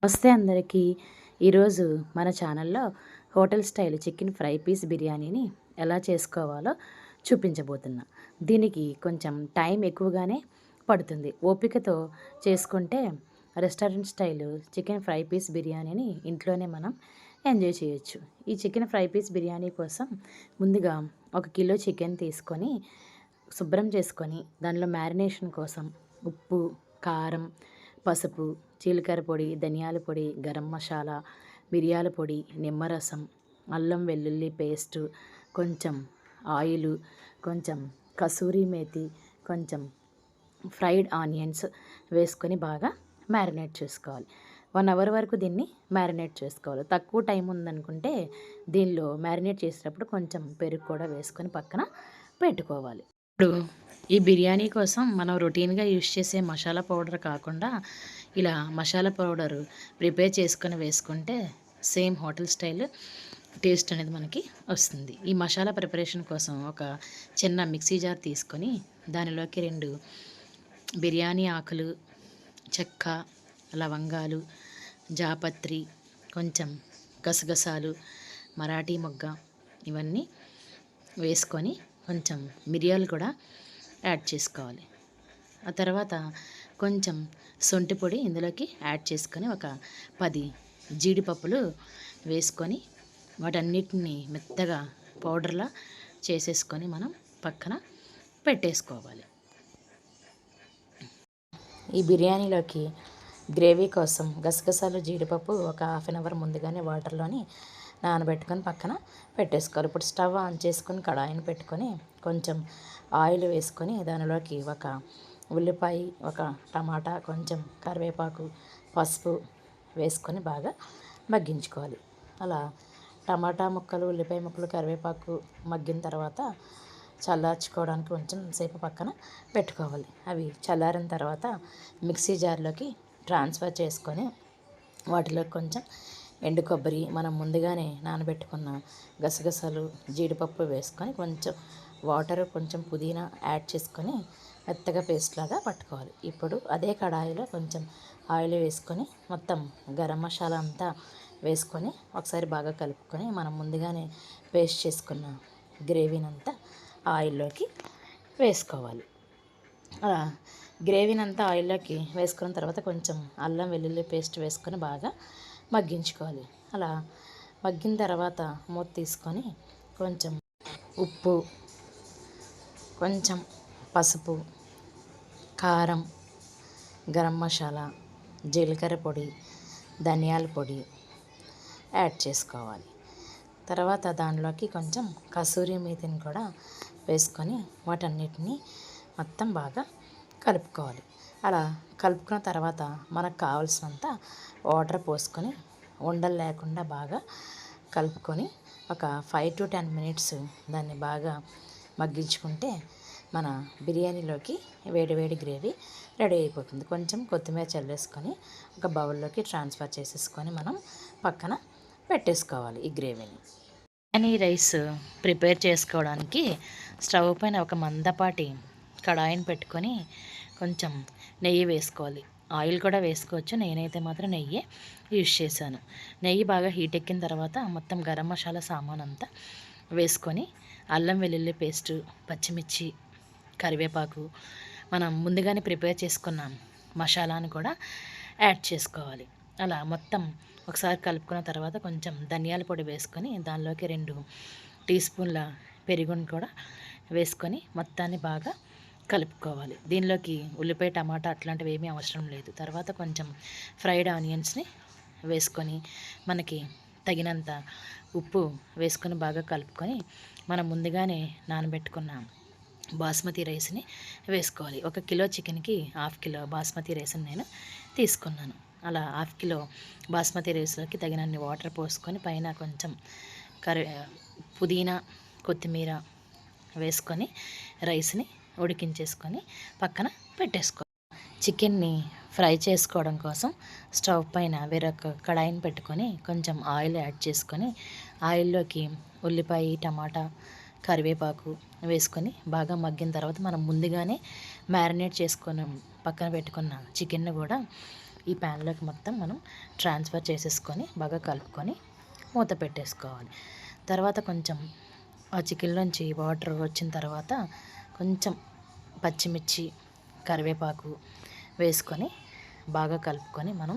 నమస్తే అందరికీ. ఈరోజు మన ఛానల్లో hotel style chicken fry piece బిర్యానీని ఎలా చేసుకోవాలో చూపించబోతున్నా. దీనికి కొంచెం టైం ఎక్కువగానే పడుతుంది. ఓపికతో చేసుకుంటే restaurant style chicken fry piece బిర్యానీని ఇంట్లోనే మనం ఎంజాయ్ చేయొచ్చు. ఈ చికెన్ ఫ్రై పీస్ బిర్యానీ కోసం ముందుగా 1 కిలో చికెన్ తీసుకొని శుభ్రం చేసుకొని దానిలో మ్యారినేషన్ కోసం ఉప్పు, కారం, పసుపు, జీలకర్ర పొడి, ధనియాల పొడి, గరం మసాలా, మిరియాల పొడి, నిమ్మరసం, అల్లం వెల్లుల్లి పేస్టు, కొంచెం ఆయిలు, కొంచెం కసూరి మేతి, కొంచెం ఫ్రైడ్ ఆనియన్స్ వేసుకొని బాగా మ్యారినేట్ చేసుకోవాలి. 1 అవర్ వరకు దీన్ని మ్యారినేట్ చేసుకోవాలి. తక్కువ టైం ఉందనుకుంటే దీనిలో మ్యారినేట్ చేసేటప్పుడు కొంచెం పెరుగు కూడా వేసుకొని పక్కన పెట్టుకోవాలి. ఇప్పుడు ఈ బిర్యానీ కోసం మనం రొటీన్గా యూజ్ చేసే మసాలా పౌడర్ కాకుండా ఇలా మసాలా పౌడర్ ప్రిపేర్ చేసుకొని వేసుకుంటే సేమ్ హోటల్ స్టైల్ టేస్ట్ అనేది మనకి వస్తుంది. ఈ మసాలా ప్రిపరేషన్ కోసం ఒక చిన్న మిక్సీ జార్ తీసుకొని దానిలోకి 2 బిర్యానీ ఆకులు, చెక్క, లవంగాలు, జాపత్రి, కొంచెం గసగసాలు, మరాఠీ మొగ్గ ఇవన్నీ వేసుకొని కొంచెం మిరియాలు కూడా యాడ్ చేసుకోవాలి. ఆ తర్వాత కొంచెం సొంటి పొడి ఇందులోకి యాడ్ చేసుకొని ఒక 10 జీడిపప్పులు వేసుకొని వాటన్నిటిని మెత్తగా పౌడర్లా చేసేసుకొని మనం పక్కన పెట్టేసుకోవాలి. ఈ బిర్యానీలోకి గ్రేవీ కోసం గసగసాలు, జీడిపప్పు ఒక హాఫ్ అన్ అవర్ ముందుగానే వాటర్లోని నానబెట్టుకొని పక్కన పెట్టేసుకోవాలి. ఇప్పుడు స్టవ్ ఆన్ చేసుకొని కడాయిని పెట్టుకొని కొంచెం ఆయిల్ వేసుకొని దానిలోకి ఒక ఉల్లిపాయ, ఒక టమాటా, కొంచెం కరివేపాకు, పసుపు వేసుకొని బాగా మగ్గించుకోవాలి. అలా టమాటా ముక్కలు, ఉల్లిపాయ ముక్కలు, కరివేపాకు మగ్గిన తర్వాత చల్లార్చుకోవడానికి కొంచెం సేపు పక్కన పెట్టుకోవాలి. అవి చల్లారిన తర్వాత మిక్సీ జార్లోకి ట్రాన్స్ఫర్ చేసుకొని వాటిలో కొంచెం ఎండు కొబ్బరి, మనం ముందుగానే నానబెట్టుకున్న గసగసాలు, జీడిపప్పు వేసుకొని కొంచెం వాటర్, కొంచెం పుదీనా యాడ్ చేసుకొని మెత్తగా పేస్ట్ లాగా పట్టుకోవాలి. ఇప్పుడు అదే కడాయిలో కొంచెం ఆయిల్ వేసుకొని మొత్తం గరం మసాలా అంతా వేసుకొని ఒకసారి బాగా కలుపుకొని మనం ముందుగానే పేస్ట్ చేసుకున్న గ్రేవీని అంతా ఆయిల్లోకి వేసుకోవాలి. అలా గ్రేవీని అంతా ఆయిల్లోకి వేసుకున్న తర్వాత కొంచెం అల్లం వెల్లుల్లి పేస్ట్ వేసుకొని బాగా మగ్గించుకోవాలి. అలా మగ్గిన తర్వాత మూత తీసుకొని కొంచెం ఉప్పు, కొంచెం పసుపు, కారం, గరం మసాలా, జీలకర్ర పొడి, ధనియాల పొడి యాడ్ చేసుకోవాలి. తర్వాత దానిలోకి కొంచెం కసూరి మేతిని కూడా వేసుకొని వాటన్నిటిని మొత్తం బాగా కలుపుకోవాలి. అలా కలుపుకున్న తర్వాత మనకు కావాల్సినంత వాటర్ పోసుకొని ఉండలు లేకుండా బాగా కలుపుకొని ఒక 5 to 10 మినిట్స్ దాన్ని బాగా మగ్గించుకుంటే మన బిర్యానీలోకి వేడి గ్రేవీ రెడీ అయిపోతుంది. కొంచెం కొత్తిమీర చల్లేసుకొని ఒక బౌల్లోకి ట్రాన్స్ఫర్ చేసేసుకొని మనం పక్కన పెట్టేసుకోవాలి ఈ గ్రేవీని. బిర్యానీ రైస్ ప్రిపేర్ చేసుకోవడానికి స్టవ్ పైన ఒక మందపాటి కడాయిని పెట్టుకొని కొంచెం నెయ్యి వేసుకోవాలి. ఆయిల్ కూడా వేసుకోవచ్చు. నేనైతే మాత్రం నెయ్యి యూజ్ చేశాను. నెయ్యి బాగా హీట్ ఎక్కిన తర్వాత మొత్తం గరం మసాలా సామాన్ అంతా వేసుకొని అల్లం వెల్లుల్లి పేస్టు, పచ్చిమిర్చి, కరివేపాకు, మనం ముందుగానే ప్రిపేర్ చేసుకున్న మసాలాను కూడా యాడ్ చేసుకోవాలి. అలా మొత్తం ఒకసారి కలుపుకున్న తర్వాత కొంచెం ధనియాల పొడి వేసుకొని దానిలోకి 2 టీ స్పూన్ల పెరుగును కూడా వేసుకొని మొత్తాన్ని బాగా కలుపుకోవాలి. దీనిలోకి ఉల్లిపాయ, టమాటా అట్లాంటివి ఏమీ అవసరం లేదు. తర్వాత కొంచెం ఫ్రైడ్ ఆనియన్స్ని వేసుకొని మనకి తగినంత ఉప్పు వేసుకొని బాగా కలుపుకొని మనం ముందుగానే నానబెట్టుకున్న బాస్మతి రైస్ని వేసుకోవాలి. 1 కిలో చికెన్కి 1/2 కిలో బాస్మతి రైస్ని నేను తీసుకున్నాను. అలా 1/2 కిలో బాస్మతి రైస్లోకి తగినన్ని వాటర్ పోసుకొని పైన కొంచెం పుదీనా, కొత్తిమీర వేసుకొని రైస్ని ఉడికించేసుకొని పక్కన పెట్టేసుకోవాలి. చికెన్ని ఫ్రై చేసుకోవడం కోసం స్టవ్ పైన వేరొక కడాయిని పెట్టుకొని కొంచెం ఆయిల్ యాడ్ చేసుకొని ఆయిల్లోకి ఉల్లిపాయ, టమాటా, కరివేపాకు వేసుకొని బాగా మగ్గిన తర్వాత మనం ముందుగానే మ్యారినేట్ చేసుకొని పక్కన పెట్టుకున్న చికెన్ను కూడా ఈ ప్యాన్లోకి మొత్తం మనం ట్రాన్స్ఫర్ చేసేసుకొని బాగా కలుపుకొని మూత పెట్టేసుకోవాలి. తర్వాత కొంచెం ఆ చికెన్లోంచి వాటర్ వచ్చిన తర్వాత కొంచెం పచ్చిమిర్చి, కరివేపాకు వేసుకొని బాగా కలుపుకొని మనం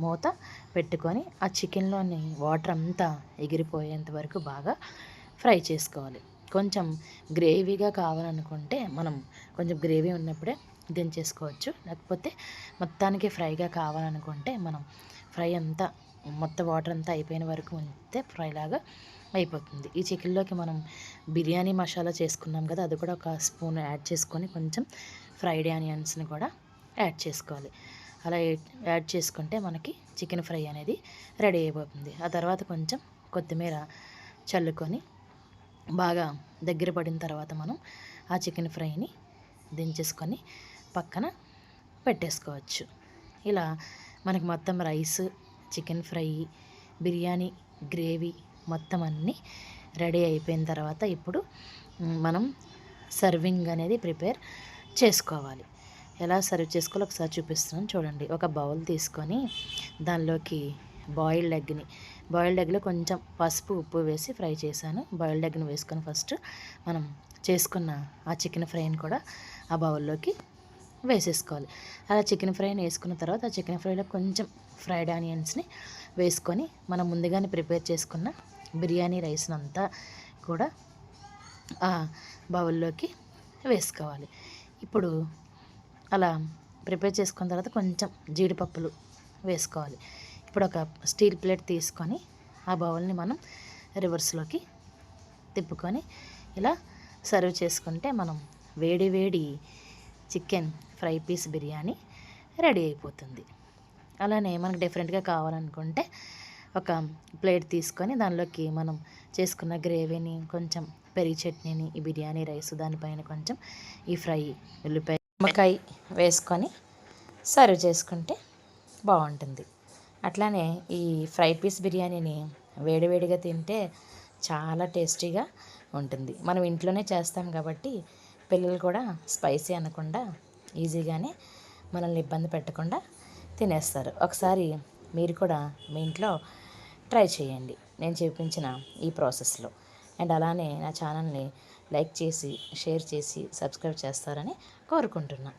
మూత పెట్టుకొని ఆ చికెన్లోని వాటర్ అంతా ఎగిరిపోయేంత వరకు బాగా ఫ్రై చేసుకోవాలి. కొంచెం గ్రేవీగా కావాలనుకుంటే మనం కొంచెం గ్రేవీ ఉన్నప్పుడే దించేసుకోవచ్చు. లేకపోతే మొత్తానికి ఫ్రైగా కావాలనుకుంటే మనం ఫ్రై అంతా మొత్తం వాటర్ అంతా అయిపోయిన వరకు ఉంచితే ఫ్రైలాగా అయిపోతుంది. ఈ చికెన్లోకి మనం బిర్యానీ మసాలా చేసుకున్నాం కదా, అది కూడా ఒక స్పూన్ యాడ్ చేసుకొని కొంచెం ఫ్రైడ్ ఆనియన్స్ని కూడా యాడ్ చేసుకోవాలి. అలా యాడ్ చేసుకుంటే మనకి చికెన్ ఫ్రై అనేది రెడీ అయిపోతుంది. ఆ తర్వాత కొంచెం కొత్తిమీర చల్లుకొని బాగా దగ్గర పడిన తర్వాత మనం ఆ చికెన్ ఫ్రైని దించేసుకొని పక్కన పెట్టేసుకోవచ్చు. ఇలా మనకి మొత్తం rice, chicken fry, biryani, gravy మొత్తం అన్నీ రెడీ అయిపోయిన తర్వాత ఇప్పుడు మనం సర్వింగ్ అనేది ప్రిపేర్ చేసుకోవాలి. ఎలా సర్వ్ చేసుకోవాలో ఒకసారి చూపిస్తున్నాను చూడండి. ఒక బౌల్ తీసుకొని దానిలోకి బాయిల్డ్ ఎగ్లో కొంచెం పసుపు, ఉప్పు వేసి ఫ్రై చేశాను. బాయిల్డ్ ఎగ్ని వేసుకొని ఫస్ట్ మనం చేసుకున్న ఆ చికెన్ ఫ్రైని కూడా ఆ బౌల్లోకి వేసేసుకోవాలి. అలా చికెన్ ఫ్రైని వేసుకున్న తర్వాత ఆ చికెన్ ఫ్రైలో కొంచెం ఫ్రైడ్ ఆనియన్స్ని వేసుకొని మనం ముందుగానే ప్రిపేర్ చేసుకున్న బిర్యానీ రైస్ని అంతా కూడా ఆ బౌల్లోకి వేసుకోవాలి. ఇప్పుడు అలా ప్రిపేర్ చేసుకున్న తర్వాత కొంచెం జీడిపప్పులు వేసుకోవాలి. ఇప్పుడు ఒక స్టీల్ ప్లేట్ తీసుకొని ఆ బౌల్ని మనం రివర్స్లోకి తిప్పుకొని ఇలా సర్వ్ చేసుకుంటే మనం వేడి వేడి chicken fry piece biryani ready అయిపోతుంది. అలానే మనకు డిఫరెంట్గా కావాలనుకుంటే ఒక ప్లేట్ తీసుకొని దానిలోకి మనం చేసుకున్న గ్రేవీని, కొంచెం పెరుగు చట్నీని, ఈ బిర్యానీ రైస్ దానిపైన కొంచెం ఈ ఫ్రై ఉల్లిపాయ నిమ్మకాయ వేసుకొని సర్వ్ చేసుకుంటే బాగుంటుంది. అట్లానే ఈ ఫ్రై పీస్ బిర్యానీని వేడివేడిగా తింటే చాలా టేస్టీగా ఉంటుంది. మనం ఇంట్లోనే చేస్తాం కాబట్టి పిల్లలు కూడా స్పైసీ అనకుండా ఈజీగానే మనల్ని ఇబ్బంది పెట్టకుండా తినేస్తారు. ఒకసారి మీరు కూడా మీ ఇంట్లో ట్రై చేయండి నేను చూపించిన ఈ ప్రాసెస్లో. అండ్ అలానే నా ఛానల్ని లైక్ చేసి, షేర్ చేసి, సబ్స్క్రైబ్ చేస్తారని కోరుకుంటున్నాను.